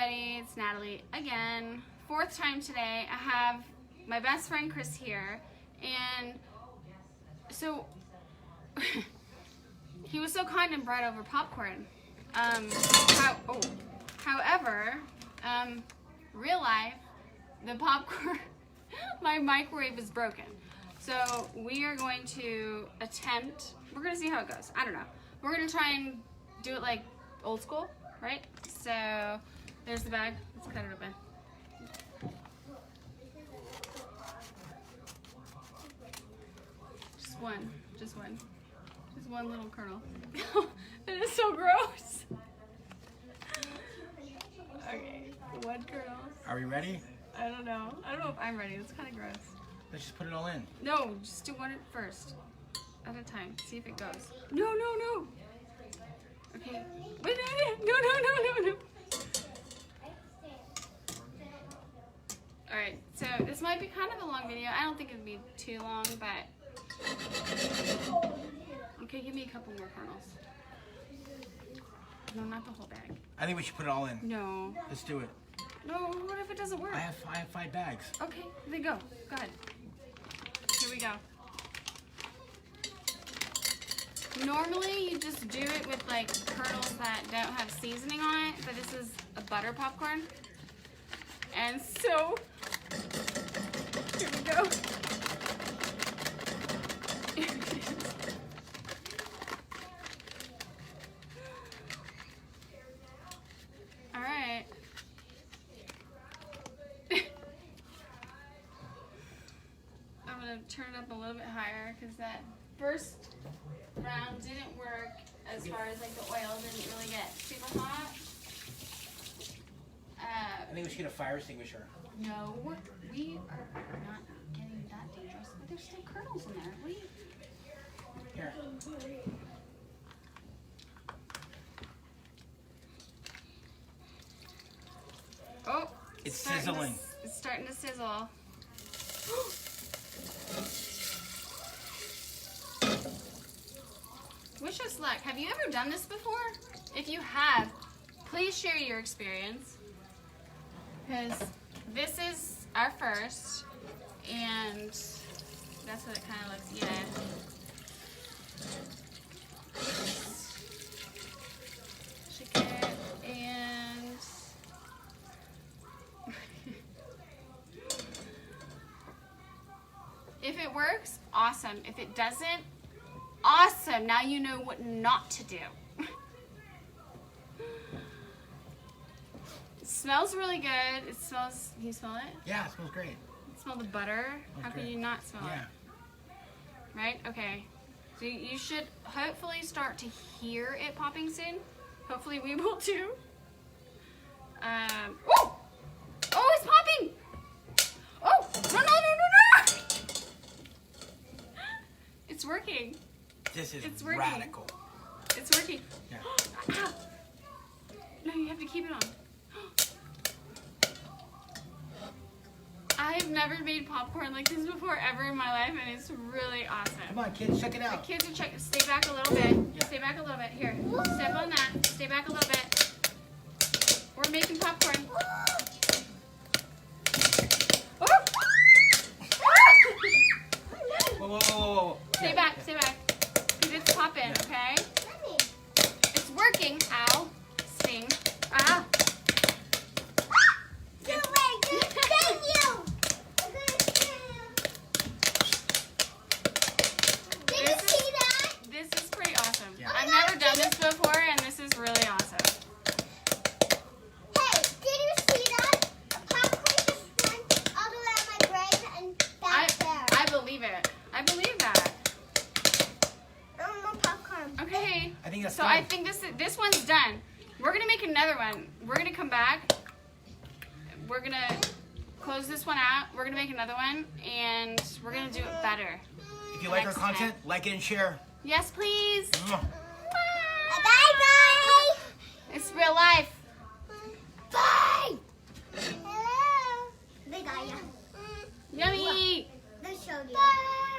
everybody, it's Natalie again. Fourth time today. I have my best friend Chris here, and so he was so kind and brought over popcorn. However, real life, the popcorn, my microwave is broken. So we are going to attempt, we're going to see how it goes. I don't know. We're going to try and do it like old school, right? So there's the bag. Let's cut it open. Just one little kernel. That is so gross. Okay, one kernel. Are we ready? I don't know if I'm ready. It's kind of gross. Let's just put it all in. No, just do one at first. At a time. See if it goes. No. Okay. Wait, no. Alright, so this might be kind of a long video. I don't think it'd be too long, but... Okay, give me a couple more kernels. No, not the whole bag. I think we should put it all in. No. Let's do it. No, what if it doesn't work? I have 5 bags. Okay, then go. Go ahead. Here we go. Normally, you just do it with like kernels that don't have seasoning on it, but this is a butter popcorn. And so, here we go. All right. I'm gonna turn it up a little bit higher because that first round didn't work as far as like the oil didn't really get super hot. I think we should get a fire extinguisher. No, we are not getting that dangerous. But there's still kernels in there. What do you? Here. Oh, It's sizzling. It's starting to sizzle. Wish us luck. Have you ever done this before? If you have, please share your experience. Because this is our first, and that's what it kind of looks, yeah. Shake it, and if it works, awesome. If it doesn't, awesome. Now you know what not to do. It smells really good. It smells, can you smell it? Yeah, it smells great. You smell the butter? How can great. you not smell Yeah. it? Right? Okay. So you should hopefully start to hear it popping soon. Hopefully we will too. Oh! Oh, it's popping! Oh! No! It's working. This is It's working. radical. It's working. Yeah. Ow. No, you have to keep it on. I've never made popcorn like this before ever in my life, and it's really awesome. Come on, kids, check it The out. kids are checking. Stay back a little bit. Yeah. Stay back a little bit. Here, step on that. Stay back a little bit. We're making popcorn. Oh! Whoa. Stay back. Because it's popping, okay? It's working. Ow. Sting. Ah. This is pretty awesome. Yeah. I've never done this before, and this is really awesome. Hey, did you see that? The popcorn just went all the way on my brain and back there. I believe it. I believe that. More popcorn. Okay. I think that's So good. I think this one's done. We're gonna make another one. We're gonna come back. We're gonna close this one out. We're gonna make another one, and we're gonna do it better. If you like our next content, time. like it and share. Yes, please. Mwah. Bye-bye. It's real life. Bye. Hello. They got ya. Yummy. They showed you. Bye.